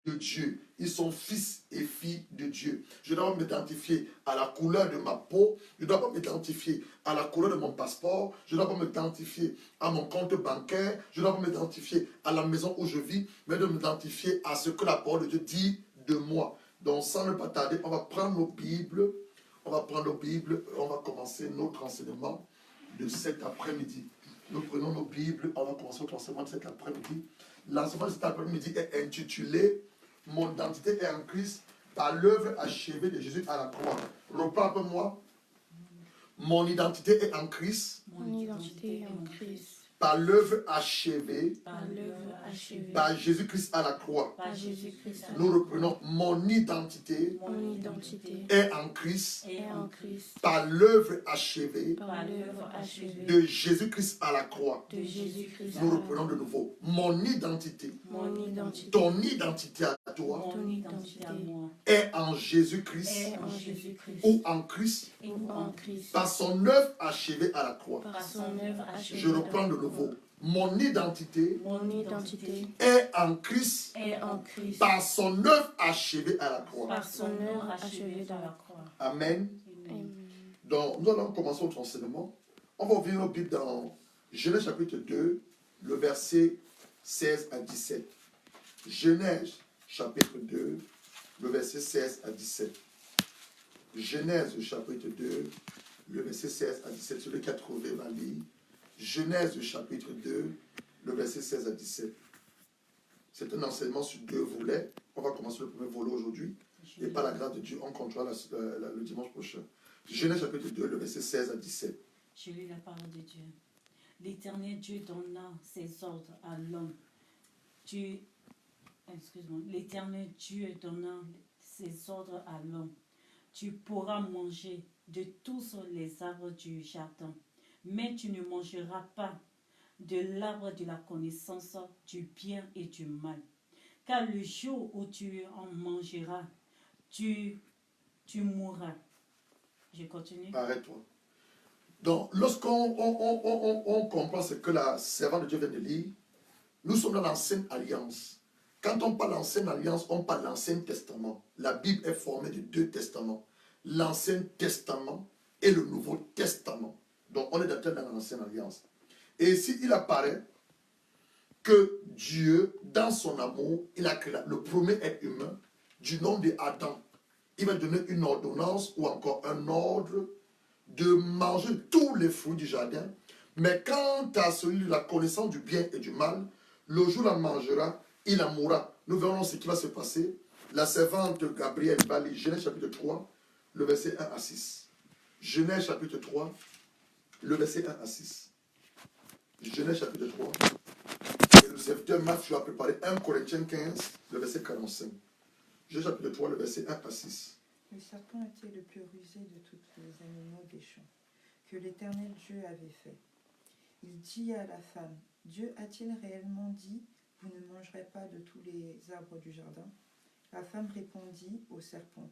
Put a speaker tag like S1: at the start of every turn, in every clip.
S1: de Dieu. Ils sont fils et filles de Dieu. Je dois m'identifier à la couleur de ma peau. Je ne dois pas m'identifier à la couleur de mon passeport. Je ne dois pas m'identifier à mon compte bancaire. Je ne dois pas m'identifier à la maison où je vis, mais de m'identifier à ce que la parole de Dieu dit de moi. Donc, sans ne pas tarder, on va prendre nos Bibles. On va prendre nos Bibles. On va commencer notre enseignement de cet après-midi. Nous prenons nos Bibles. On va commencer notre enseignement de cet après-midi. L'enseignement de cet après-midi est intitulé « Mon identité est en Christ par l'œuvre achevée de Jésus à la croix ». Reprends un peu moi. Mon identité est en Christ.
S2: Mon identité est en Christ.
S1: Par l'œuvre achevée par Jésus-Christ à la croix.
S2: Par Jésus-Christ à la
S1: Nous
S2: croix.
S1: reprenons mon identité
S2: Mon identité
S1: est en Christ
S2: est en Christ.
S1: par l'œuvre achevée
S2: Par l'œuvre achevée
S1: de Jésus-Christ à la croix.
S2: de Jésus-Christ.
S1: Nous reprenons de nouveau. Mon identité,
S2: Mon identité,
S1: ton identité à toi
S2: ton identité
S3: à moi
S1: est en Jésus-Christ
S2: est en Jésus-Christ
S1: ou en Christ
S2: ou en Christ.
S1: par son œuvre achevée à la croix.
S2: Par son œuvre achevée.
S1: Je reprends de nouveau. Mon identité
S2: Mon identité
S1: est en Christ
S2: est en Christ.
S1: par son œuvre achevée à la croix.
S2: Par son œuvre achevée dans la croix.
S1: Amen.
S2: Amen.
S1: Donc, nous allons commencer notre enseignement. On va ouvrir nos Bibles dans Genèse chapitre 2, le verset 16 à 17. Genèse chapitre 2, le verset 16 à 17. Genèse chapitre 2, le verset 16 à 17. Celui qui a trouvé va lire. Genèse chapitre 2, le verset 16 à 17. C'est un enseignement sur 2 volets. On va commencer le premier volet aujourd'hui. Et par la grâce de Dieu, on continuera le dimanche prochain. Genèse chapitre 2, le verset 16 à 17.
S3: Je lis la parole de Dieu. L'Éternel Dieu donna ses ordres à l'homme. L'Éternel Dieu donna ses ordres à l'homme. Tu pourras manger de tous les arbres du jardin, mais tu ne mangeras pas de l'arbre de la connaissance du bien et du mal. Car le jour où tu en mangeras, tu mourras. Je continue.
S1: Arrête-toi. Donc, lorsqu'on on comprend ce que la servante de Dieu vient de lire, nous sommes dans l'ancienne alliance. Quand on parle d'ancienne alliance, on parle de l'Ancien Testament. La Bible est formée de 2 testaments. L'Ancien Testament et le Nouveau Testament. Donc, on est dans l'ancienne alliance. Et ici, il apparaît que Dieu, dans son amour, il a créé le premier être humain du nom d'Adam. Il va donner une ordonnance ou encore un ordre de manger tous les fruits du jardin. Mais quant à celui de la connaissance du bien et du mal, le jour où il en mangera, il en mourra. Nous verrons ce qui va se passer. La servante Gabrielle va lire Genèse chapitre 3, le verset 1 à 6. Genèse chapitre 3, le verset 1 à 6. Genèse chapitre 3. Et le serviteur Mathieu a préparé 1 Corinthiens 15, le verset 45. Genèse chapitre 3, le verset 1 à 6.
S4: Le serpent était le plus rusé de tous les animaux des champs que l'Éternel Dieu avait fait. Il dit à la femme, Dieu a-t-il réellement dit, vous ne mangerez pas de tous les arbres du jardin? La femme répondit au serpent,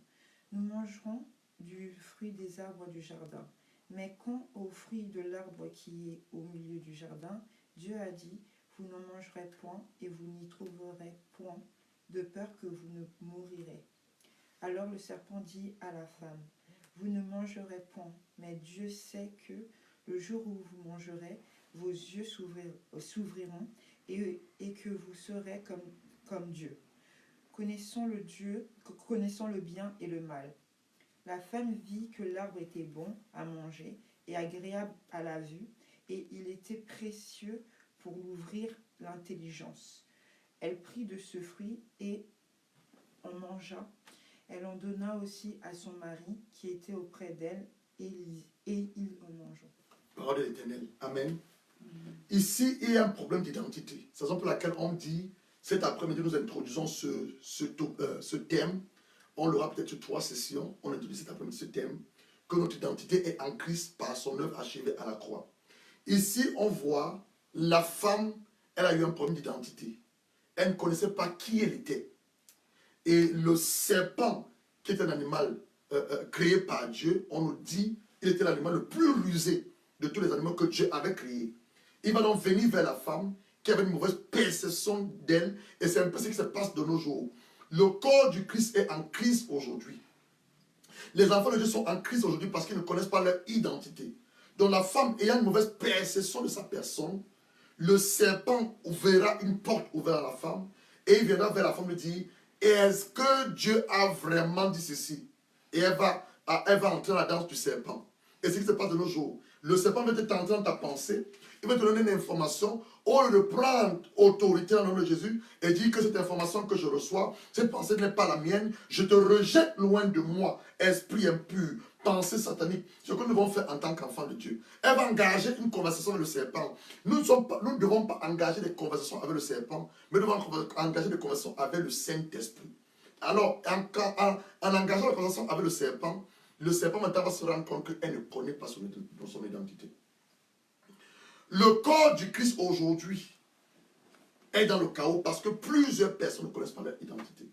S4: nous mangerons du fruit des arbres du jardin. Mais quant au fruit de l'arbre qui est au milieu du jardin, Dieu a dit, vous n'en mangerez point et vous n'y trouverez point, de peur que vous ne mourirez. Alors le serpent dit à la femme, vous ne mangerez point, mais Dieu sait que le jour où vous mangerez, vos yeux s'ouvriront et que vous serez comme Dieu, connaissant le bien et le mal. La femme vit que l'arbre était bon à manger et agréable à la vue, et il était précieux pour l'ouvrir l'intelligence. Elle prit de ce fruit et en mangea. Elle en donna aussi à son mari qui était auprès d'elle, et ils en mangea.
S1: Parole de l'Éternel. Amen. Ici, il y a un problème d'identité. C'est la raison pour laquelle on dit, cet après-midi, nous introduisons ce thème. On l'aura peut-être sur 3 sessions. On introduit cet après-midi ce thème, que notre identité est en Christ par son œuvre achevée à la croix. Ici, on voit la femme, elle a eu un problème d'identité. Elle ne connaissait pas qui elle était. Et le serpent, qui est un animal créé par Dieu, on nous dit, il était l'animal le plus rusé de tous les animaux que Dieu avait créés. Il va donc venir vers la femme qui avait une mauvaise perception d'elle, et c'est un peu ce qui se passe de nos jours. Le corps du Christ est en crise aujourd'hui. Les enfants de Dieu sont en crise aujourd'hui parce qu'ils ne connaissent pas leur identité. Donc la femme ayant une mauvaise perception de sa personne, le serpent verra une porte ouverte à la femme et il viendra vers la femme et dire, est-ce que Dieu a vraiment dit ceci? Et elle va entrer dans la danse du serpent. Et c'est ce qui se passe de nos jours. Le serpent va te tenter dans ta pensée, il va te donner une information, au lieu de prendre autorité dans le nom de Jésus et dire que cette information que je reçois, cette pensée n'est pas la mienne, je te rejette loin de moi, esprit impur, pensée satanique. Ce que nous devons faire en tant qu'enfants de Dieu. Elle va engager une conversation avec le serpent. Nous ne devons pas engager des conversations avec le serpent, mais nous devons engager des conversations avec le Saint-Esprit. Alors, en engageant la conversation avec le serpent maintenant va se rendre compte qu'elle ne connaît pas son identité. Le corps du Christ aujourd'hui est dans le chaos parce que plusieurs personnes ne connaissent pas leur identité.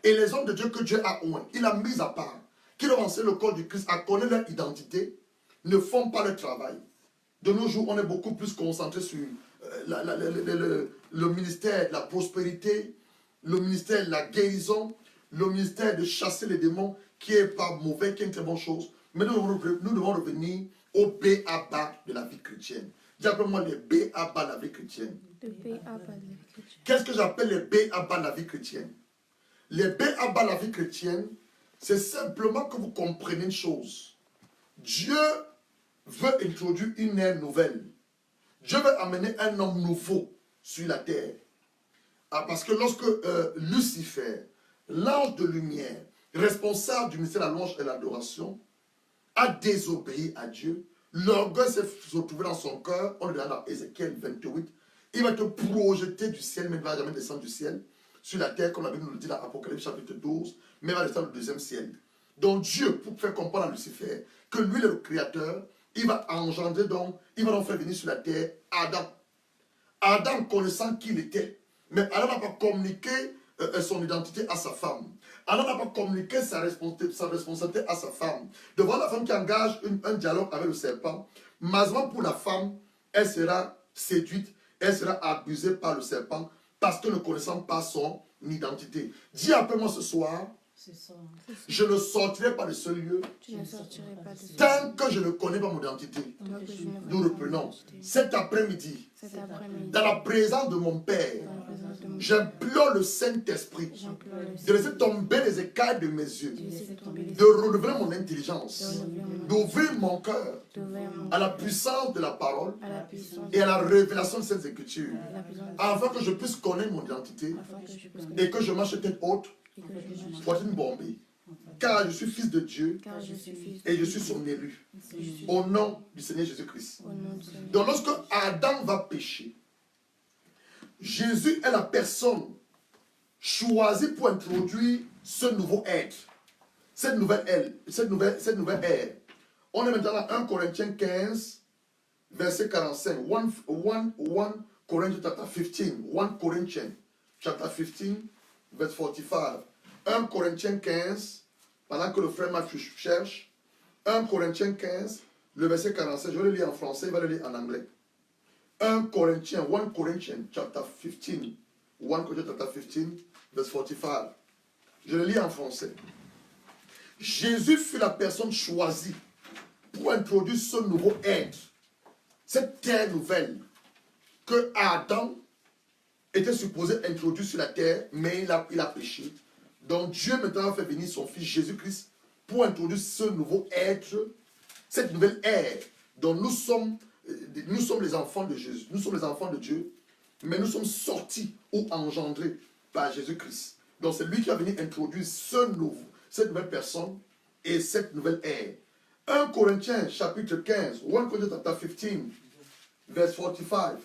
S1: Et les hommes de Dieu que Dieu a oint, il a mis à part, qui doivent enseigner le corps du Christ à connaître leur identité, ne font pas le travail. De nos jours, on est beaucoup plus concentré sur le ministère de la prospérité, le ministère de la guérison, le ministère de chasser les démons, qui n'est pas mauvais, qui est une très bonne chose. Mais nous devons revenir au B.A.B.A. de la vie chrétienne. Dis après-moi les B.A.B.A. de la vie chrétienne. Qu'est-ce que j'appelle les B.A.B.A. de la vie chrétienne? Les B.A.B.A. de la vie chrétienne, c'est simplement que vous compreniez une chose. Dieu veut introduire une ère nouvelle. Dieu veut amener un homme nouveau sur la terre. Parce que lorsque Lucifer, l'ange de lumière, responsable du ministère de la louange et de l'adoration, a désobéi à Dieu, l'orgueil s'est retrouvé dans son cœur. On le regarde dans Ézéchiel 28. Il va te projeter du ciel, mais il ne va jamais descendre du ciel sur la terre, comme la Bible nous le dit dans Apocalypse chapitre 12, mais il va descendre au deuxième ciel. Donc Dieu, pour faire comprendre à Lucifer que lui est le créateur, il va engendrer donc, il va donc faire venir sur la terre Adam. Adam connaissant qui il était, mais Adam n'a pas communiqué son identité à sa femme. Adam n'a pas communiqué sa responsabilité à sa femme. Devant la femme qui engage un dialogue avec le serpent, malheureusement pour la femme, elle sera séduite, elle sera abusée par le serpent parce que ne connaissant pas son identité. Dis après moi ce soir, je ne sortirai pas de ce lieu tant que je ne connais pas mon identité. Nous reprenons. Cet après-midi, dans la présence de mon Père, j'implore le Saint-Esprit de laisser tomber les écailles de mes yeux, de renouveler mon intelligence, d'ouvrir mon cœur à la puissance de la parole et à la révélation de cette écriture, afin que je puisse connaître mon identité et que je marche tête haute, poitrine bombée, car je suis fils de Dieu et je suis son élu, au nom du Seigneur Jésus-Christ. Donc lorsque Adam va pécher, Jésus est la personne choisie pour introduire ce nouveau être, cette nouvelle ère. On est maintenant à 1 Corinthiens 15, verset 45. 1 Corinthians chapter 15. 1 Corinthians chapter 15, verse 45. 1 Corinthiens 15, pendant que le frère Mathieu cherche, 1 Corinthiens 15, le verset 45, je vais le lire en français, il va le lire en anglais. 1 Corinthians chapter 15, 1 Corinthians chapter 15, verse 45. Je le lis en français. Jésus fut la personne choisie pour introduire ce nouveau être, cette terre nouvelle que Adam était supposé introduire sur la terre, mais il a péché. Donc Dieu maintenant a fait venir son fils Jésus-Christ pour introduire ce nouveau être, cette nouvelle ère dont nous sommes les enfants de Jésus, nous sommes les enfants de Dieu, mais nous sommes sortis ou engendrés par Jésus-Christ. Donc c'est lui qui va venir introduire cette nouvelle personne et cette nouvelle ère. 1 Corinthiens chapitre 15, 1 Corinthians chapter 15, verse 45.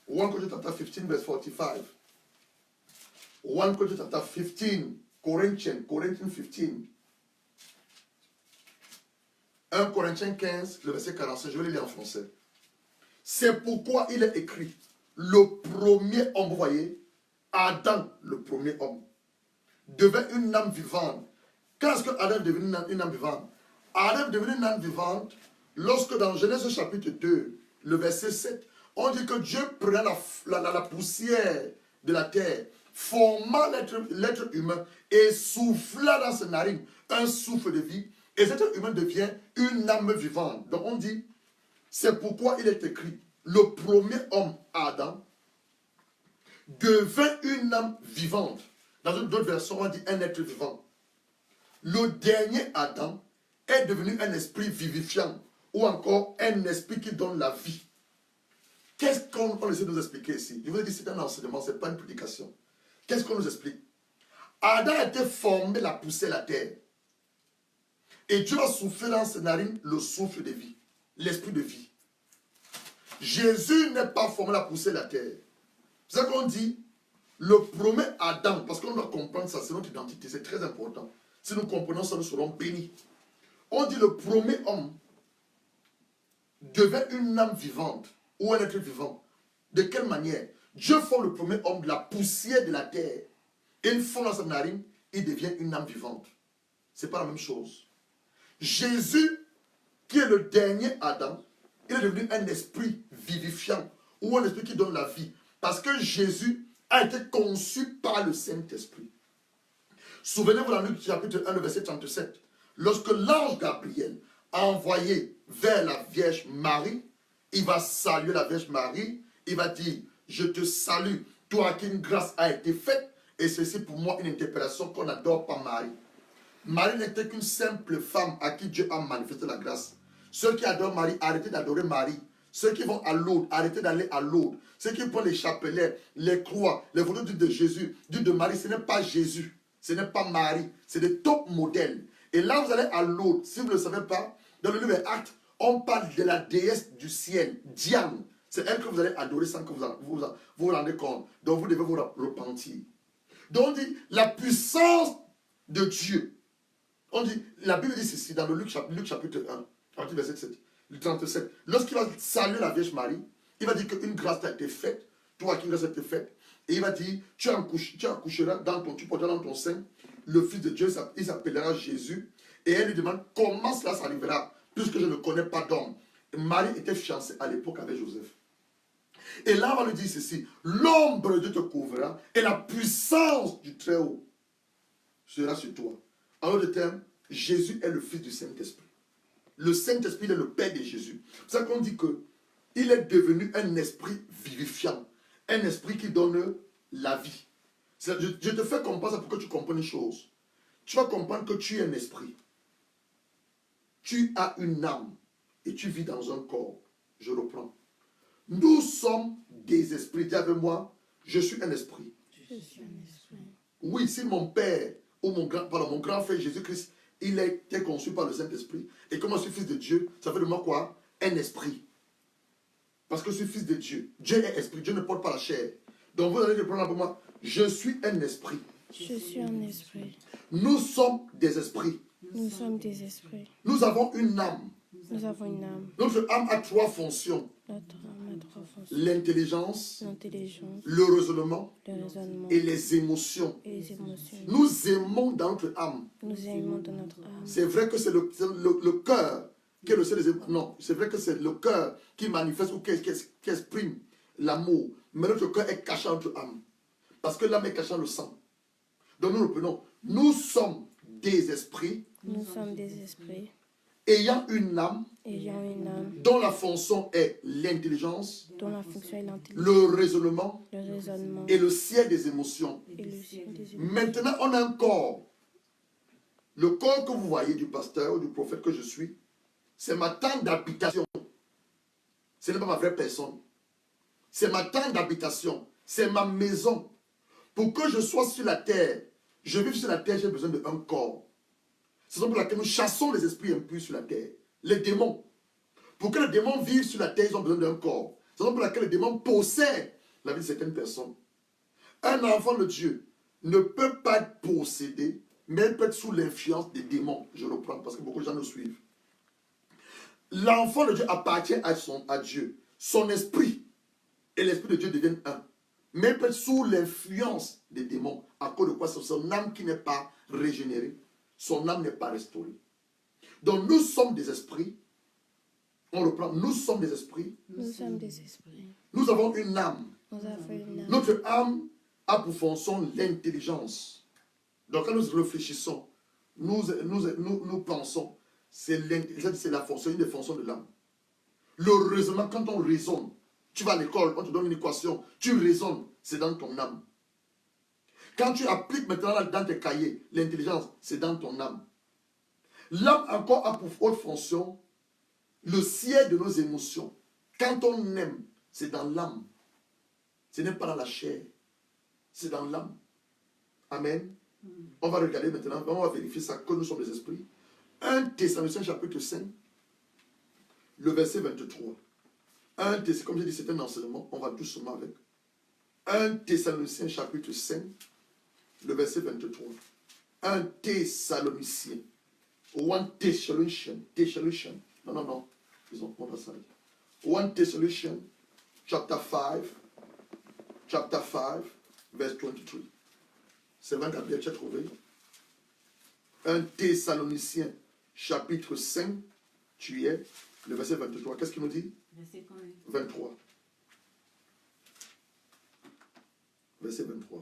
S1: 1 Corinthians chapter 15, verse 45. 1 Corinthians chapter 15, Corinthians 15. 1 Corinthiens 15, le verset 45, je vais le lire en français. C'est pourquoi il est écrit, le premier homme, vous voyez, Adam, le premier homme, devint une âme vivante. Qu'est-ce que Adam est devenu une âme vivante? Adam est devenu une âme vivante lorsque dans Genèse chapitre 2, le verset 7, on dit que Dieu prenait la poussière de la terre, forma l'être humain et souffla dans ses narines un souffle de vie, et cet être humain devient une âme vivante. Donc on dit, c'est pourquoi il est écrit, le premier homme, Adam, devint une âme vivante. Dans une autre version, on dit un être vivant. Le dernier Adam est devenu un esprit vivifiant, ou encore un esprit qui donne la vie. Qu'est-ce qu'on essaie de nous expliquer ici? Je vous ai dit, c'est un enseignement, ce n'est pas une prédication. Qu'est-ce qu'on nous explique? Adam a été formé, la poussée la terre. Et Dieu a soufflé dans ses narines le souffle de vie, l'esprit de vie. Jésus n'est pas formé, la poussée la terre. C'est ça qu'on dit, le premier Adam, parce qu'on doit comprendre ça, c'est notre identité, c'est très important. Si nous comprenons ça, nous serons bénis. On dit le premier homme devait une âme vivante ou un être vivant. De quelle manière? Dieu forme le premier homme de la poussière de la terre. Et une fois dans sa narine, il devient une âme vivante. Ce n'est pas la même chose. Jésus, qui est le dernier Adam, il est devenu un esprit vivifiant ou un esprit qui donne la vie. Parce que Jésus a été conçu par le Saint-Esprit. Souvenez-vous dans Luc chapitre 1, le verset 37. Lorsque l'ange Gabriel a envoyé vers la Vierge Marie, il va saluer la Vierge Marie, il va dire, je te salue, toi à qui une grâce a été faite, et ceci pour moi une interpellation qu'on n'adore pas Marie. Marie n'était qu'une simple femme à qui Dieu a manifesté la grâce. Ceux qui adorent Marie, arrêtez d'adorer Marie. Ceux qui vont à Lourdes, arrêtez d'aller à Lourdes. Ceux qui prennent les chapelets, les croix, les photos de Jésus, de Marie, ce n'est pas Jésus, ce n'est pas Marie, c'est des top modèles. Et là, vous allez à Lourdes, si vous ne le savez pas, dans le livre des Actes, on parle de la déesse du ciel, Diane. C'est elle que vous allez adorer sans que vous vous rendez compte. Donc vous devez vous repentir. Donc on dit, la puissance de Dieu. On dit, la Bible dit ceci dans le Luc chapitre 1, verset 7, le 37. Lorsqu'il va saluer la Vierge Marie, il va dire qu'une grâce t'a été faite, toi qu'une grâce t'a été faite, et il va dire, tu accoucheras tu porteras dans ton sein le Fils de Dieu, il s'appellera Jésus, et elle lui demande comment cela s'arrivera, puisque je ne connais pas d'homme. Marie était fiancée à l'époque avec Joseph. Et là, on va lui dire ceci, l'ombre de Dieu te couvrira, et la puissance du Très-Haut sera sur toi. En d'autres termes, Jésus est le Fils du Saint-Esprit. Le Saint-Esprit est le Père de Jésus. C'est ça qu'on dit qu'il est devenu un esprit vivifiant. Un esprit qui donne la vie. Je te fais comprendre ça pour que tu comprennes une chose. Tu vas comprendre que tu es un esprit. Tu as une âme. Et tu vis dans un corps. Je reprends. Nous sommes des esprits. Dis avec moi, je suis un esprit.
S2: Je suis un esprit.
S1: Oui, si mon père ou mon grand frère Jésus-Christ, il a été conçu par le Saint-Esprit. Et comme je suis fils de Dieu, ça fait de moi quoi? Un esprit. Parce que je suis fils de Dieu. Dieu est esprit. Dieu ne porte pas la chair. Donc vous allez reprendre pour moi. Je suis un esprit.
S2: Je suis un esprit.
S1: Nous sommes des esprits.
S2: Nous sommes des esprits.
S1: Nous avons une âme.
S2: Nous avons une âme.
S1: Notre âme a trois fonctions.
S2: Notre âme a trois fonctions.
S1: L'intelligence,
S2: L'intelligence,
S1: le raisonnement
S2: le raisonnement
S1: et les émotions.
S2: et les émotions.
S1: Nous aimons dans notre âme.
S2: Nous aimons de notre âme.
S1: C'est vrai que c'est le cœur qui est le seul des émotions. Non, c'est vrai que c'est le cœur qui manifeste ou qui exprime l'amour. Mais notre cœur est caché dans notre âme. Parce que l'âme est cachée dans le sang. Donc nous reprenons. Nous sommes des esprits
S2: Nous sommes des esprits
S1: ayant une âme
S2: ayant une âme
S1: dont la fonction est l'intelligence,
S2: dont la fonction est l'intelligence,
S1: le raisonnement
S2: le raisonnement
S1: et le ciel des émotions.
S2: et le ciel des émotions.
S1: Maintenant, on a un corps. Le corps que vous voyez du pasteur ou du prophète que je suis, c'est ma tente d'habitation. Ce n'est pas ma vraie personne. C'est ma tente d'habitation. C'est ma maison. Pour que je sois sur la terre, je vive sur la terre, j'ai besoin d'un corps. C'est pour laquelle nous chassons les esprits impurs sur la terre. Les démons. Pour que les démons vivent sur la terre, ils ont besoin d'un corps. C'est pour laquelle les démons possèdent la vie de certaines personnes. Un enfant de Dieu ne peut pas être possédé, mais il peut être sous l'influence des démons. Je reprends parce que beaucoup de gens nous suivent. L'enfant de Dieu appartient à Dieu. Son esprit et l'esprit de Dieu deviennent un. Mais il peut être sous l'influence des démons. À cause de quoi? C'est son âme qui n'est pas régénérée. Son âme n'est pas restaurée. Donc nous sommes des esprits. On reprend. Nous sommes des esprits.
S2: Nous sommes des esprits.
S1: Nous avons une âme.
S2: Nous avons une âme.
S1: Notre âme a pour fonction l'intelligence. Donc quand nous réfléchissons, nous pensons, c'est la fonction, une des fonctions de l'âme. Le raisonnement, quand on raisonne, tu vas à l'école, on te donne une équation, tu raisonnes, c'est dans ton âme. Quand tu appliques maintenant dans tes cahiers, l'intelligence, c'est dans ton âme. L'âme encore a pour haute fonction le siège de nos émotions. Quand on aime, c'est dans l'âme. Ce n'est pas dans la chair, c'est dans l'âme. Amen. On va regarder maintenant, on va vérifier ça, que nous sommes des esprits. 1 Thessaloniciens chapitre 5, le verset 23. Comme j'ai dit, c'est un enseignement, on va doucement avec. 1 Thessaloniciens chapitre 5, le verset 23. 1 Thessaloniciens. Ou 1 Thessaloniciens. Non. Ils ont pas ça. 1 Thessaloniciens, chapter 5, verse 23. C'est vrai, Gabriel, tu as trouvé. 1 Thessaloniciens, chapitre 5, tu y es, le verset 23. Qu'est-ce qu'il nous dit?
S3: Verset combien?
S1: 23. Verset 23.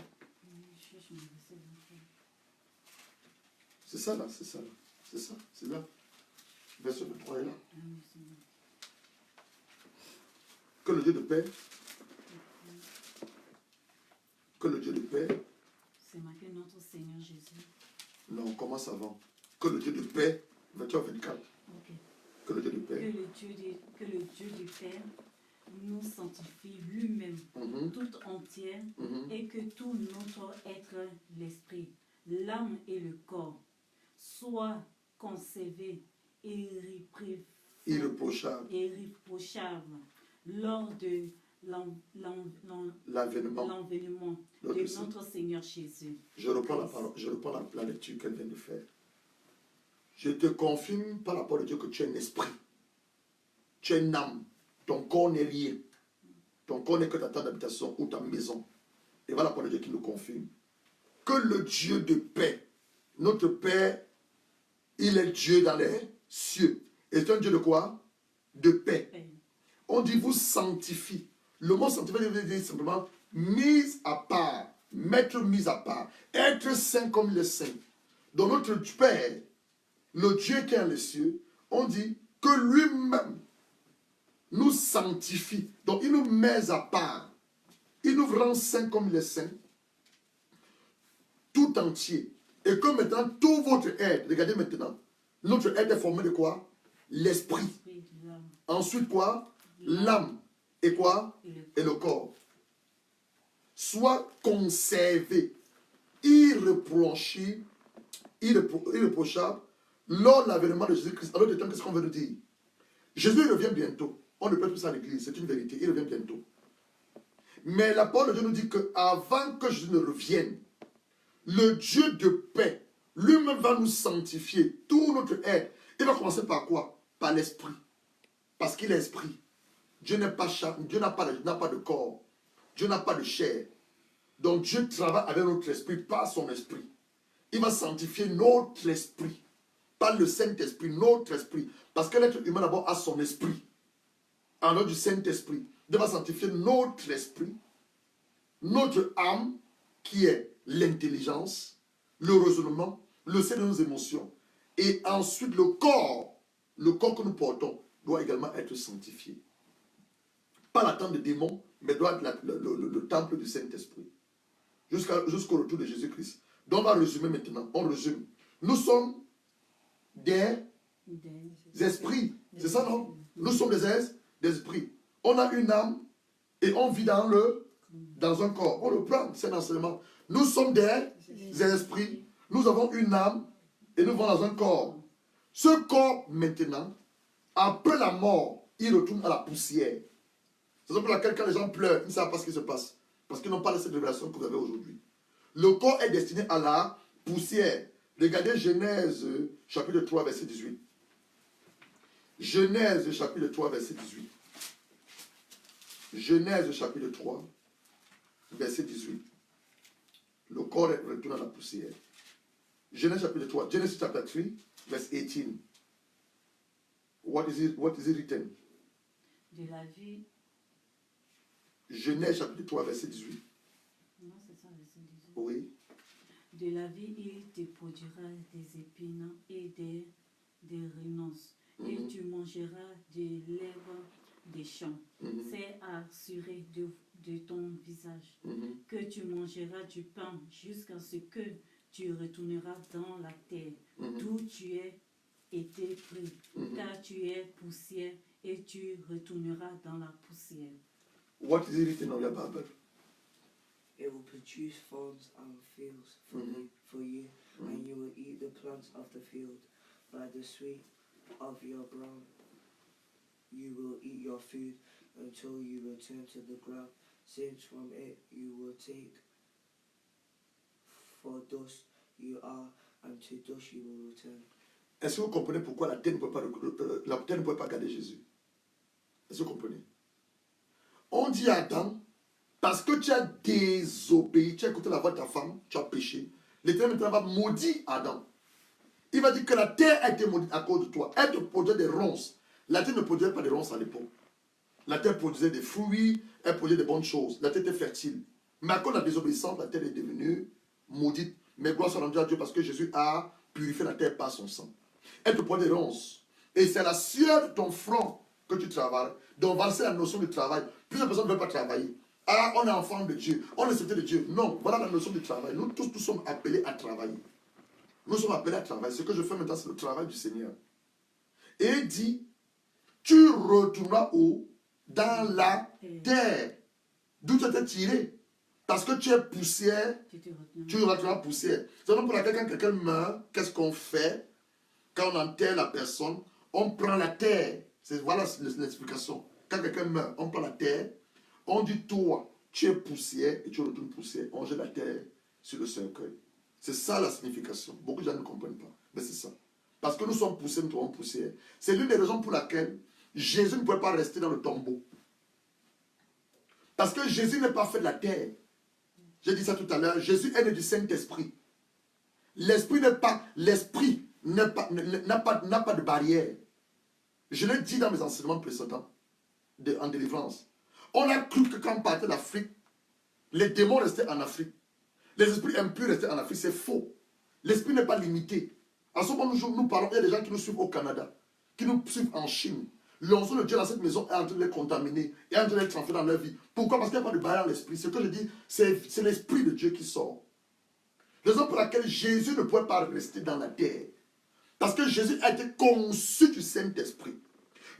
S1: C'est ça là, c'est ça là. C'est ça, c'est là. Verset 23 est là. Que le Dieu de paix,
S3: C'est marqué notre Seigneur Jésus.
S1: non, on commence avant. Que le Dieu de paix, 23-24.
S3: Ok.
S1: Que le Dieu de
S3: Que
S1: paix.
S3: le Dieu du Père nous sanctifie lui-même tout entière et que tout notre être, l'esprit, l'âme et le corps soient conservés
S1: Irréprochable.
S3: lors de l'avènement de notre Seigneur Jésus.
S1: Je reprends la parole, je reprends la lecture qu'elle vient de faire. Je te confirme par la parole de Dieu que tu es un esprit. Tu es une âme. Ton corps n'est lié. Ton corps n'est que ta tente d'habitation ou ta maison. Et voilà la parole de Dieu qui nous confirme. Que le Dieu de paix, notre Père, il est Dieu dans les cieux. Et c'est un Dieu de quoi? De paix. On dit vous sanctifie. Le mot sanctifier veut dire simplement mise à part, mettre mise à part, être saint comme les saints. Donc notre Père, le Dieu qui est dans les cieux, on dit que lui-même nous sanctifie. Donc il nous met à part. Il nous rend saints comme les saints, tout entier. Et que maintenant, tout votre être, regardez maintenant, notre être est formé de quoi? L'esprit. Ensuite quoi? L'âme. Et quoi? Et le corps. Soit conservé, irréprochable, lors de l'avènement de Jésus-Christ. Alors, qu'est-ce qu'on veut nous dire? Jésus revient bientôt. On ne peut plus ça à l'église, c'est une vérité. Il revient bientôt. Mais la parole de Dieu nous dit qu'avant que Jésus ne revienne, le Dieu de paix, lui-même va nous sanctifier, tout notre être. Il va commencer par quoi? Par l'esprit. Parce qu'il est esprit. Dieu n'a pas de corps. Dieu n'a pas de chair. Donc Dieu travaille avec notre esprit, par son esprit. Il va sanctifier notre esprit. Par le Saint-Esprit, notre esprit. Parce que l'être humain d'abord a son esprit. En dehors du Saint-Esprit. Dieu va sanctifier notre esprit, notre âme, qui est l'intelligence, le raisonnement, le sein de nos émotions. Et ensuite le corps que nous portons, doit également être sanctifié. Pas la tente de démons, mais doit être le temple du Saint-Esprit. Jusqu'au retour de Jésus-Christ. Donc on va résumer maintenant. On résume. Nous sommes des esprits. C'est ça, non? Nous sommes des esprits. On a une âme et on vit dans un corps. On le prend, c'est un enseignement. Nous sommes des esprits. Nous avons une âme et nous vivons dans un corps. Ce corps, maintenant, après la mort, il retourne à la poussière. C'est pour laquelle quand les gens pleurent, ils ne savent pas ce qui se passe. Parce qu'ils n'ont pas cette révélation que vous avez aujourd'hui. Le corps est destiné à la poussière. Regardez Genèse chapitre 3, verset 18. Genèse chapitre 3, verset 18. Genèse chapitre 3, verset 18. Le corps retourne à la poussière. Genèse chapitre 3, Genesis chapter 3, verse 18. What is it written?
S3: De la vie.
S1: Genèse chapitre 3, verset 18.
S3: Non, c'est ça,
S1: Oui.
S3: De la vie, il te produira des épines et des renonces. Et
S1: Mhm.
S3: tu mangeras des lèvres des champs.
S1: Mhm.
S3: C'est assuré de ton visage
S1: Mhm.
S3: que tu mangeras du pain jusqu'à ce que tu retourneras dans la terre,
S1: Mhm.
S3: d'où tu es été pris,
S1: Mhm.
S3: car tu es poussière et tu retourneras dans la poussière.
S1: What is it written on your Bible?
S5: It will produce farms and fields for,
S1: Mhm.
S5: for you,
S1: Mhm.
S5: and you will eat the plants of the field. By the sweat of your brow, you will eat your food until you return to the ground, since from it you will take. For dust you are, and to dust you will return.
S1: Est-ce que vous comprenez pourquoi la terre ne peut pas garder Jésus? Est-ce que vous comprenez? On dit à Adam, parce que tu as désobéi, tu as écouté la voix de ta femme, tu as péché, l'Éternel maintenant va maudire Adam. Il va dire que la terre a été maudite à cause de toi. Elle te produisait des ronces. La terre ne produisait pas des ronces à l'époque. La terre produisait des fruits, elle produisait des bonnes choses. La terre était fertile. Mais à cause de la désobéissance, la terre est devenue maudite. Mais gloire soit rendue à Dieu parce que Jésus a purifié la terre par son sang. Elle te produit des ronces. Et c'est à la sueur de ton front que tu travailles. Donc, voilà, c'est la notion de travail. Plusieurs personnes ne veulent pas travailler. Ah, on est enfant de Dieu. On est cité de Dieu. Non, voilà la notion du travail. Nous tous sommes appelés à travailler. Nous sommes appelés à travailler. Ce que je fais maintenant, c'est le travail du Seigneur. Et il dit, tu retourneras où? Dans la terre. D'où tu étais tiré. Parce que tu es poussière, tu retourneras poussière. C'est donc pour laquelle quand quelqu'un meurt, qu'est-ce qu'on fait? Quand on enterre la personne, on prend la terre. Voilà l'explication. Quand quelqu'un meurt, on prend la terre. On dit, toi, tu es poussière et tu retournes poussière. On jette la terre sur le cercueil. C'est ça la signification. Beaucoup de gens ne comprennent pas. Mais c'est ça. Parce que nous sommes poussière, nous trouvons poussière. C'est l'une des raisons pour laquelle Jésus ne pouvait pas rester dans le tombeau. Parce que Jésus n'est pas fait de la terre. J'ai dit ça tout à l'heure. Jésus est né du Saint-Esprit. L'Esprit n'a pas de barrière. Je l'ai dit dans mes enseignements précédents en délivrance. On a cru que quand on partait d'Afrique, les démons restaient en Afrique. Les esprits impurs restaient en Afrique. C'est faux. L'esprit n'est pas limité. En ce moment, nous parlons, il y a des gens qui nous suivent au Canada, qui nous suivent en Chine. L'onction de Dieu dans cette maison est en train de les contaminer, est en train de les transférer dans leur vie. Pourquoi? Parce qu'il n'y a pas de barrière dans l'esprit. Ce que je dis, c'est l'esprit de Dieu qui sort. Raison pour laquelle Jésus ne pouvait pas rester dans la terre. Parce que Jésus a été conçu du Saint-Esprit.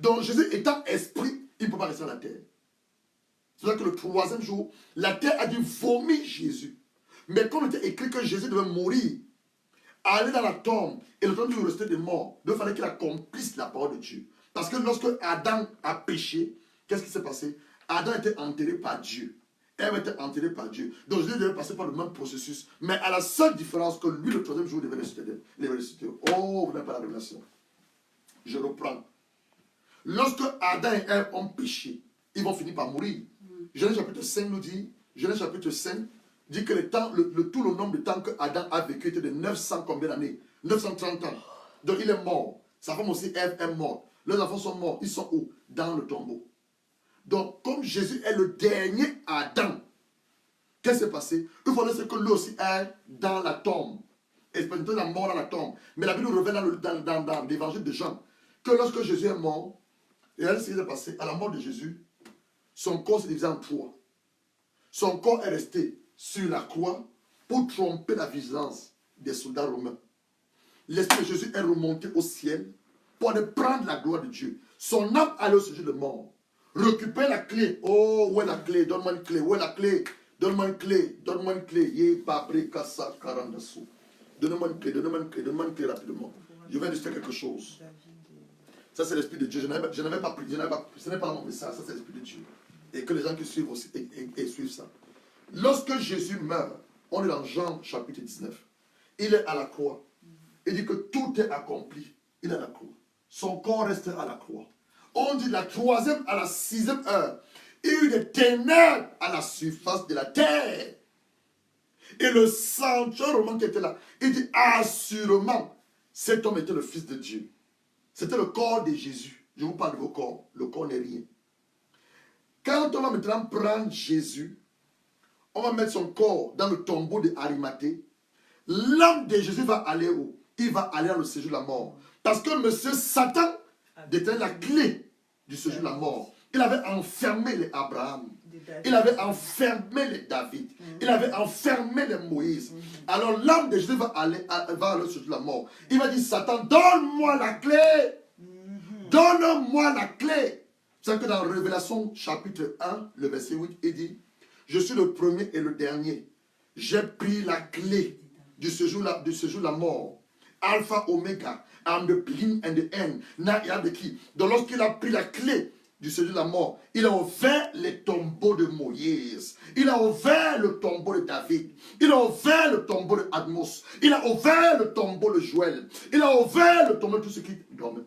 S1: Donc Jésus étant esprit, il ne peut pas rester dans la terre. C'est pour ça que le troisième jour, la terre a dû vomir Jésus. Mais comme il était écrit que Jésus devait mourir, aller dans la tombe, et le temps de rester des morts, il fallait qu'il accomplisse la parole de Dieu. Parce que lorsque Adam a péché, qu'est-ce qui s'est passé? Adam était enterré par Dieu. Ève était enterrée par Dieu. Donc Jésus devait passer par le même processus. Mais à la seule différence que lui, le troisième jour, il devait ressusciter. Oh, vous n'avez pas la révélation. Je reprends. Lorsque Adam et Ève ont péché, ils vont finir par mourir. Genèse chapitre 5 nous dit, Genèse chapitre 5 dit que tout le nombre de temps que Adam a vécu était de 900 combien d'années? 930 ans. Donc il est mort. Sa femme aussi, Ève, est morte. Leurs enfants sont morts. Ils sont où? Dans le tombeau. Donc, comme Jésus est le dernier Adam, qu'est-ce qui s'est passé? Il fallait que lui aussi aille dans la tombe. Expérimenter la mort dans la tombe. Mais la Bible nous révèle dans l'évangile de Jean que lorsque Jésus est mort, et regardez ce qui s'est passé. À la mort de Jésus, son corps s'est divisé en trois. Son corps est resté sur la croix pour tromper la vigilance des soldats romains. L'esprit de Jésus est remonté au ciel pour aller prendre la gloire de Dieu. Son âme allait au sujet de mort. Récupère la clé. Oh, où est la clé? Donne-moi une clé. Où est la clé? Donne-moi une clé. Donne-moi une clé. Donne-moi une clé. Donne-moi une clé. Donne-moi une clé rapidement. Je vais illustrer quelque chose. Ça, c'est l'esprit de Dieu. Je n'avais pas pris. Ce n'est pas mon message. Ça, c'est l'esprit de Dieu. Et que les gens qui suivent aussi et suivent ça. Lorsque Jésus meurt, on est dans Jean chapitre 19. Il est à la croix. Il dit que tout est accompli. Il est à la croix. Son corps reste à la croix. On dit la troisième à la sixième heure. Il y a eu des ténèbres à la surface de la terre. Et le centurion romain qui était là, il dit assurément, cet homme était le Fils de Dieu. C'était le corps de Jésus. Je vous parle de vos corps. Le corps n'est rien. Quand on va maintenant prendre Jésus, on va mettre son corps dans le tombeau de Arimathée, l'âme de Jésus va aller où? Il va aller dans le séjour de la mort. Parce que monsieur Satan détenait la clé du séjour de la mort. Il avait enfermé les Abraham. Il avait enfermé les David. Il avait enfermé les Moïse. Alors l'âme de Jésus va aller au séjour de la mort. Il va dire, Satan, donne-moi la clé. Donne-moi la clé. C'est que dans Révélation chapitre 1, le verset 8, il dit, je suis le premier et le dernier. J'ai pris la clé du séjour de la mort. Alpha, Omega, I'm the beginning and the end. Now you have the key. Donc lorsqu'il a pris la clé du séjour de la mort, il a ouvert les tombeaux de Moïse. Il a ouvert le tombeau de David. Il a ouvert le tombeau de Admos. Il a ouvert le tombeau de Joël. Il a ouvert le tombeau de tout ce qui dormait.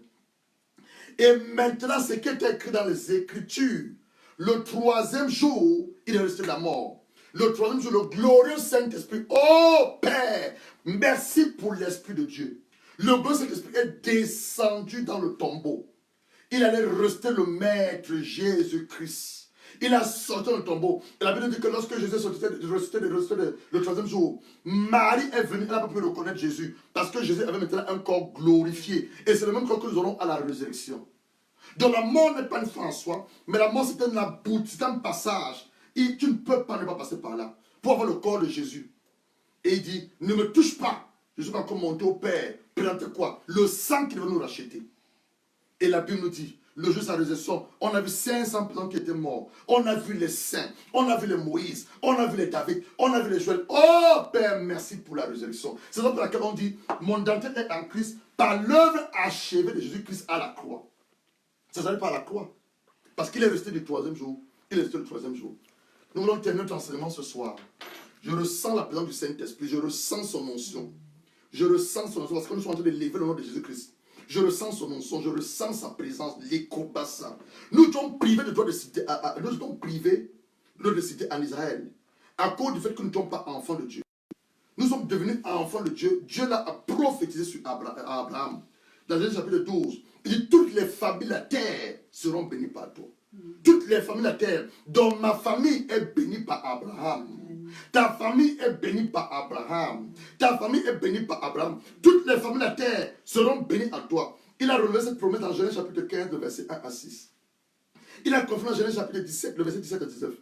S1: Et maintenant, ce qui est écrit dans les Écritures, le troisième jour, il est resté de la mort. Le troisième jour, le glorieux Saint-Esprit, oh Père, merci pour l'Esprit de Dieu. Le glorieux Saint-Esprit est descendu dans le tombeau. Il allait rester le Maître Jésus-Christ. Il a sorti le tombeau. Et la Bible dit que lorsque Jésus est resté le troisième jour, Marie est venue, elle n'a pas pu reconnaître Jésus. Parce que Jésus avait maintenant un corps glorifié. Et c'est le même corps que nous aurons à la résurrection. Donc la mort n'est pas une fin en soi, mais la mort c'est un aboutissement, c'est un passage. Et tu ne peux pas ne pas passer par là pour avoir le corps de Jésus. Et il dit, ne me touche pas. Je ne suis pas comme monter au Père. Présentez quoi? Le sang qu'il va nous racheter. Et la Bible nous dit, le jour de sa résurrection, on a vu 500 personnes qui étaient morts. On a vu les saints, on a vu les Moïse, on a vu les David, on a vu les Joël. Oh Père, merci pour la résurrection. C'est ça pour laquelle on dit, mon dentelle est en Christ par l'œuvre achevée de Jésus-Christ à la croix. Ça s'arrête par la croix. Parce qu'il est resté du troisième jour. Il est resté le troisième jour. Nous voulons terminer notre enseignement ce soir. Je ressens la présence du Saint-Esprit. Je ressens son onction. Je ressens son onction parce que nous sommes en train de lever le nom de Jésus-Christ. Je ressens son onction. Je ressens sa présence. L'écobassa. Nous sommes privés de droit de cité. Nous sommes privés de droit de cité en Israël. À cause du fait que nous ne sommes pas enfants de Dieu. Nous sommes devenus enfants de Dieu. Dieu l'a prophétisé sur Abraham. Dans Genèse chapitre 12. Il dit, toutes les familles de la terre seront bénies par toi. Toutes les familles de la terre, dont ma famille est bénie par Abraham. Ta famille est bénie par Abraham. Ta famille est bénie par Abraham. Toutes les familles de la terre seront bénies à toi. Il a relevé cette promesse dans Genèse chapitre 15, le verset 1 à 6. Il a confirmé dans Genèse chapitre 17, le verset 17 à 19.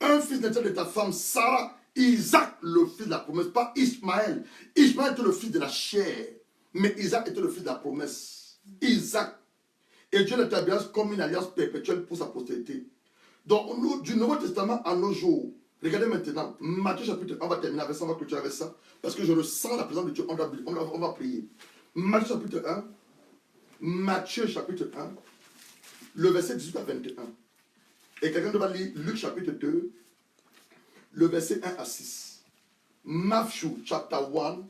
S1: Un fils naîtra de ta femme, Sarah, Isaac, le fils de la promesse, pas Ismaël. Ismaël était le fils de la chair, mais Isaac était le fils de la promesse. Isaac. Et Dieu l'établira comme une alliance perpétuelle pour sa postérité. Donc, nous, du Nouveau Testament à nos jours, regardez maintenant, Matthieu chapitre 1, on va terminer avec ça, on va clôturer avec ça, parce que je ressens la présence de Dieu, on va prier. Matthieu chapitre 1, Matthieu chapitre 1, le verset 18 à 21. Et quelqu'un doit lire Luc chapitre 2, le verset 1 à 6. Matthew chapter 1,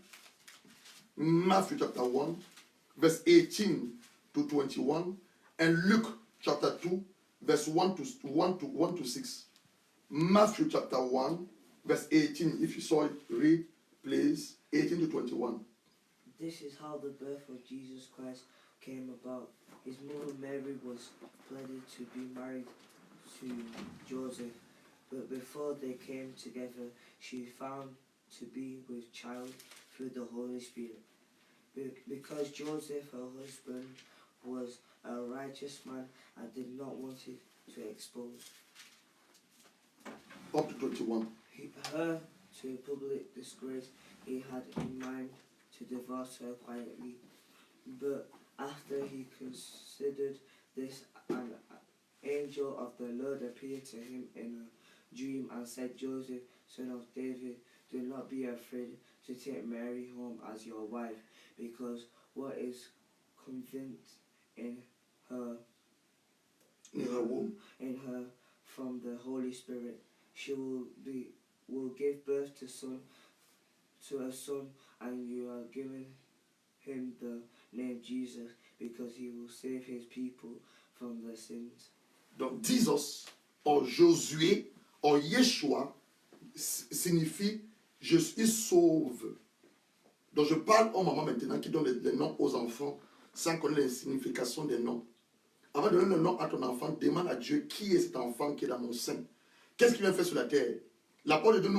S1: verse 18 to 21. And Luke chapter 2, verse 1 to 6. Matthew chapter 1, verse 18. If you saw it, read, please. 18 to 21.
S5: This is how the birth of Jesus Christ came about. His mother Mary was pledged to be married to Joseph, but before they came together, she found to be with child through the Holy Spirit. Because Joseph, her husband, was a righteous man and did not want it to expose
S1: Up to 21.
S5: her to public disgrace, he had in mind to divorce her quietly. But after he considered this, an angel of the Lord appeared to him in a dream and said, Joseph, son of David, do not be afraid to take Mary home as your wife, because what is convinced in her from the Holy Spirit. She will give birth to a son, and you are giving him the name Jesus, because he will save his people from their sins.
S1: Donc, Jesus, or Josué, or Yeshua, signifie je suis sauve. Donc, je parle aux mamans maintenant qui donnent les noms aux enfants sans connaître les significations des noms. Avant de donner le nom à ton enfant, demande à Dieu qui est cet enfant qui est dans mon sein. Qu'est-ce qu'il vient faire sur la terre? La parole de Dieu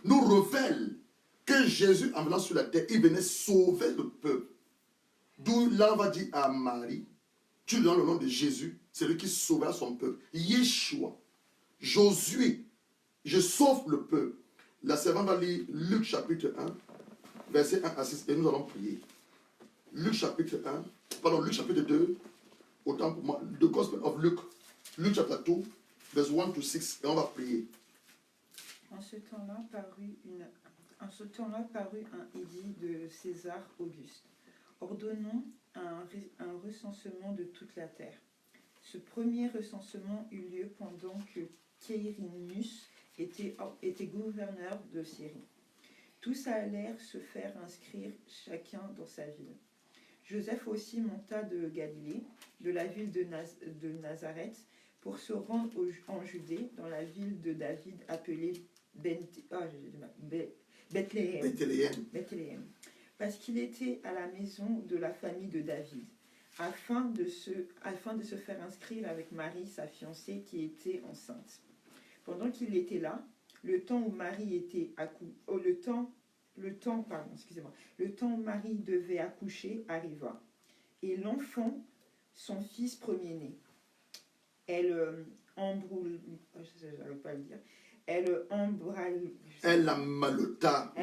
S1: nous révèle que Jésus, en venant sur la terre, il venait sauver le peuple. D'où là, on va dire à Marie, tu donnes le nom de Jésus, c'est lui qui sauvera son peuple. Yeshua, Josué, je sauve le peuple. La servante va lire Luc chapitre 1, verset 1 à 6, et nous allons prier. Luc chapitre 2, autant pour moi, the Gospel of Luke, Luke chapter 2, verse 1 to 6, et on va prier.
S4: En ce temps-là parut un édit de César Auguste, ordonnant un recensement de toute la terre. Ce premier recensement eut lieu pendant que Quirinius était gouverneur de Syrie. Tous allèrent se faire inscrire chacun dans sa ville. Joseph aussi monta de Galilée, de la ville de Nazareth, pour se rendre en Judée, dans la ville de David appelée Bethléem, parce qu'il était à la maison de la famille de David, afin de se faire inscrire avec Marie, sa fiancée, qui était enceinte. Pendant qu'il était là, le temps où Marie devait accoucher arriva, et l'enfant, son fils premier-né, elle
S1: l'amalota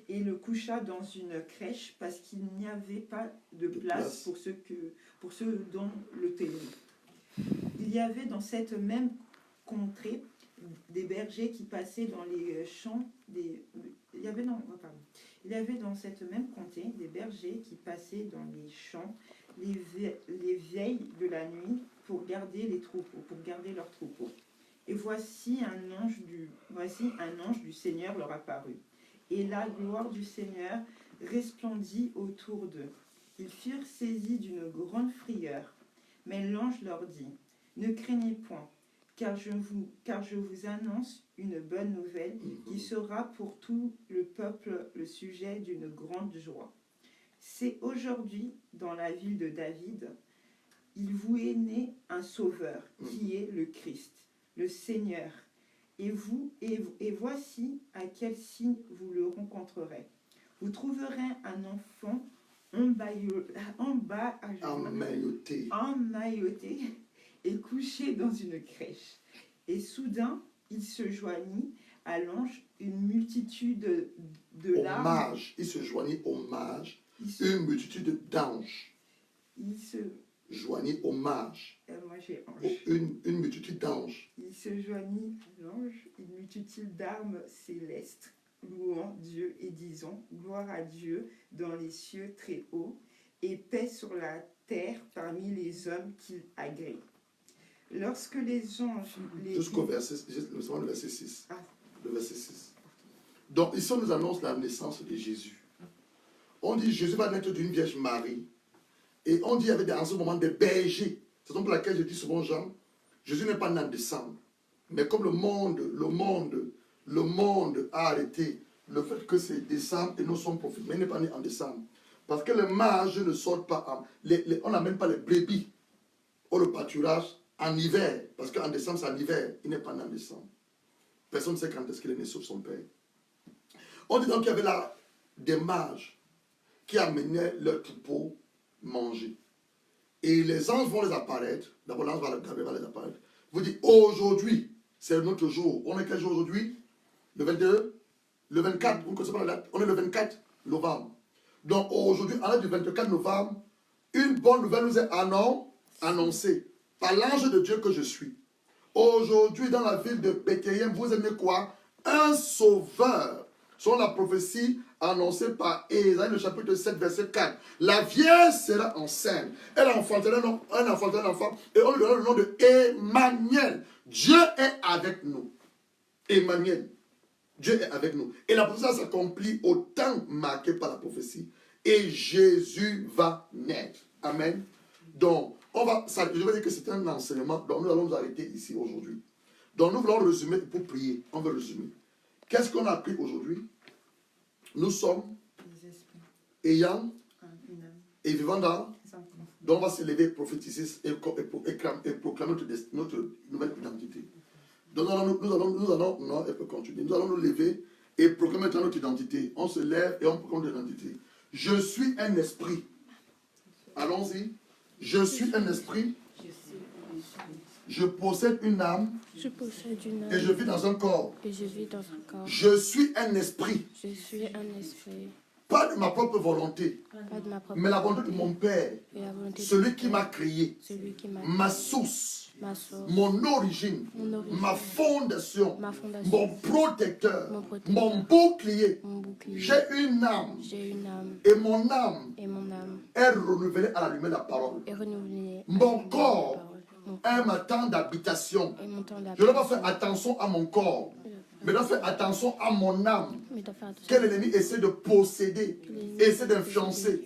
S4: et le coucha dans une crèche parce qu'il n'y avait pas de place pour ceux dont le pays. Il y avait dans cette même contrée des bergers qui passaient dans les champs il y avait dans cette même contrée des bergers qui passaient dans les champs les veilles de la nuit pour garder leurs troupeaux. Et voici un ange du Seigneur leur apparut. Et la gloire du Seigneur resplendit autour d'eux. Ils furent saisis d'une grande frayeur. Mais l'ange leur dit, « Ne craignez point, car je vous annonce une bonne nouvelle qui sera pour tout le peuple le sujet d'une grande joie. C'est aujourd'hui, dans la ville de David, il vous est né un sauveur, qui est le Christ, le Seigneur. Et voici à quel signe vous le rencontrerez. Vous trouverez un enfant emmailloté et couché dans une crèche. Et soudain, il se joignit à l'ange une multitude de larmes.
S1: Il se joignit au mage, une multitude d'anges.
S4: Il se
S1: joignit au mage.
S4: Moi j'ai ange.
S1: Une multitude d'anges.
S4: Il se joignit à l'ange, une multitude d'armes célestes, louant Dieu et disant gloire à Dieu dans les cieux très hauts et paix sur la terre parmi les hommes qu'il agrée. Lorsque les anges...
S1: Jusqu'au verset 6.
S4: Ah.
S1: Le verset 6. Donc ici on nous annonce la naissance de Jésus. On dit Jésus va naître d'une Vierge Marie. Et on dit il y avait en ce moment des bergers. C'est pour laquelle je dis souvent Jean, Jésus n'est pas né en décembre. Mais comme le monde a arrêté le fait que c'est décembre et nous sommes prophètes, mais il n'est pas né en décembre. Parce que les mages ne sortent pas, on n'amène pas les brebis ou le pâturage en hiver. Parce qu'en décembre c'est en hiver, il n'est pas né en décembre. Personne ne sait quand est-ce qu'il est né sauf son père. On dit donc qu'il y avait là des mages qui amenaient leur troupeau manger. Et les anges vont les apparaître. D'abord l'ange va les apparaître. Vous dites aujourd'hui, c'est notre jour. On est quel jour aujourd'hui? Le 22? Le 24? Vous ne connaissez pas la date? On est le 24 novembre. Donc aujourd'hui, à l'heure du 24 novembre, une bonne nouvelle nous est annoncée par l'ange de Dieu que je suis. Aujourd'hui, dans la ville de Bethléem, vous aimez quoi? Un sauveur. Selon la prophétie annoncée par Ésaïe, le chapitre 7, verset 4. La Vierge sera enceinte. Elle enfantera un enfant et on lui donnera le nom de Emmanuel. Dieu est avec nous. Emmanuel. Dieu est avec nous. Et la prophétie s'accomplit au temps marqué par la prophétie. Et Jésus va naître. Amen. Donc, je vais dire que c'est un enseignement. Donc, nous allons nous arrêter ici aujourd'hui. Donc, nous voulons résumer pour prier. On veut résumer. Qu'est-ce qu'on a appris aujourd'hui? Nous sommes ayant et vivant dans. Donc, on va se lever, prophétiser et proclamer notre nouvelle identité. Non, elle peut continuer. Nous allons nous lever et proclamer notre identité. On se lève et on proclame notre identité. Je suis un esprit. Allons-y. Je suis un esprit. Je possède une âme
S2: Je possède une
S1: et je
S2: âme
S1: vis dans un corps.
S2: et je vis dans un corps.
S1: Je suis un esprit.
S2: Je suis un esprit,
S1: Pas de ma propre volonté,
S2: pas de ma propre
S1: mais la volonté de mon Père.
S2: et la volonté de
S1: Celui
S2: mon
S1: qui
S2: Père,
S1: m'a créé.
S2: celui qui m'a
S1: Ma
S2: créé,
S1: source.
S2: ma source,
S1: Mon origine.
S2: mon origine,
S1: Ma fondation.
S2: ma fondation,
S1: Mon protecteur.
S2: mon protecteur,
S1: Mon bouclier.
S2: mon bouclier.
S1: J'ai une âme.
S2: J'ai une âme
S1: Et mon âme
S2: et mon âme
S1: est renouvelée à la lumière de la parole.
S2: est renouvelée.
S1: Mon
S2: à la
S1: corps
S2: parole. Mon
S1: est ma temps d'habitation.
S2: et mon temps
S1: Je ne dois pas
S2: d'habitation.
S1: faire attention à mon corps, mais je dois faire attention à mon âme
S2: Mais dois faire attention
S1: que l'ennemi essaie de posséder,
S2: que les-
S1: essaie d'influencer.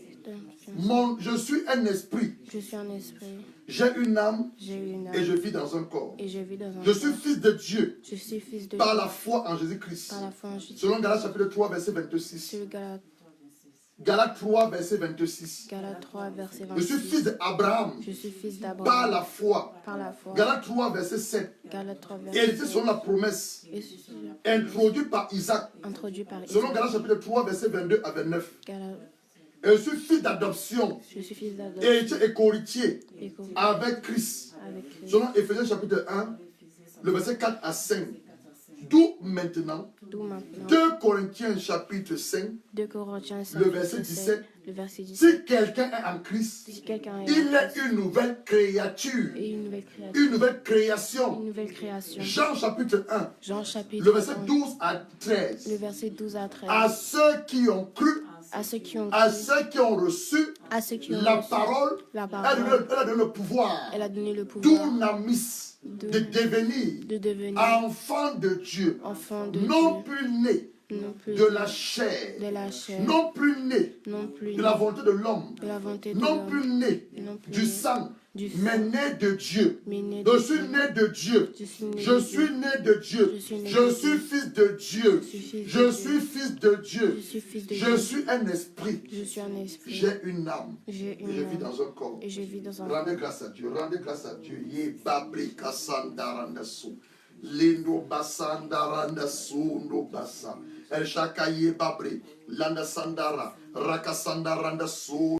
S1: Je suis un esprit,
S2: Je suis un esprit,
S1: j'ai une âme
S2: j'ai une âme
S1: et je vis dans un corps.
S2: et je vis dans un
S1: Je suis
S2: corps.
S1: fils de Dieu
S2: Je suis fils de
S1: par
S2: Dieu
S1: la foi en Jésus-Christ.
S2: par la foi en Jésus.
S1: Selon Galates chapitre 3, verset 26.
S2: Sur Galates
S1: Galates 3, verset 26.
S2: 3, verset
S1: Je suis
S2: 26.
S1: fils d'Abraham
S2: Je suis fils
S1: par
S2: d'Abraham
S1: la foi.
S2: par la foi.
S1: Galates 3, verset 7.
S2: Galates 3,
S1: Hérité
S2: verset
S1: selon la promesse,
S2: 7.
S1: introduit par Isaac.
S2: Introduit par
S1: Selon
S2: Isaac.
S1: Galates chapitre 3, verset 22 à 29.
S2: Galates-
S1: Et je suis fils d'adoption,
S2: Je suis fils d'Adoption
S1: héritier et co-héritier
S2: et co-
S1: avec Christ.
S2: avec Christ.
S1: Selon Éphésiens chapitre 1, le verset 4 à 5. D'où maintenant,
S2: D'où maintenant,
S1: 2 Corinthiens chapitre 5,
S2: 2 Corinthiens 5,
S1: le verset 17.
S2: le verset 17.
S1: Si quelqu'un est en Christ,
S2: Si quelqu'un est
S1: il
S2: en
S1: est une nouvelle créature,
S2: et une nouvelle création,
S1: une nouvelle création.
S2: une nouvelle création.
S1: Jean chapitre 1,
S2: Jean chapitre
S1: le verset
S2: 1,
S1: 12 à
S2: le
S1: 13.
S2: verset 12 à 13.
S1: À ceux qui ont cru,
S2: À ceux qui ont
S1: à
S2: cru,
S1: ceux qui ont reçu
S2: à ceux qui ont
S1: la
S2: reçu
S1: parole,
S2: la
S1: elle
S2: parole,
S1: a donné le pouvoir,
S2: elle a donné le pouvoir
S1: dunamis, de devenir
S2: de devenir
S1: enfant de Dieu,
S2: enfant de
S1: non
S2: Dieu,
S1: plus né
S2: non plus
S1: de la chair,
S2: de la chair,
S1: non plus né
S2: non plus
S1: de la volonté de l'homme,
S2: de la volonté de
S1: non
S2: l'homme,
S1: plus né
S2: non plus
S1: du sang,
S2: du
S1: mais
S2: sang,
S1: né de Dieu.
S2: mais né
S1: Je
S2: de
S1: suis
S2: Dieu.
S1: né de Dieu.
S2: Je suis né
S1: Je
S2: de
S1: suis
S2: Dieu.
S1: né de Dieu.
S2: Je suis né
S1: Je
S2: de
S1: suis
S2: Dieu.
S1: fils de Dieu.
S2: Je suis fils de
S1: Je
S2: Dieu.
S1: suis fils de Dieu.
S2: Je suis fils de
S1: Je
S2: Dieu.
S1: suis un esprit.
S2: Je suis un esprit.
S1: J'ai une âme.
S2: J'ai
S1: Et
S2: une
S1: je vis
S2: âme.
S1: dans un corps.
S2: Et je vis dans un
S1: Rendez grâce à Dieu. Rendez grâce à Dieu. Ye babri kasanda randasu. Lindo basanda randasu no basa. El shaka ye babri. Landa sandara. Rakasanda randasu.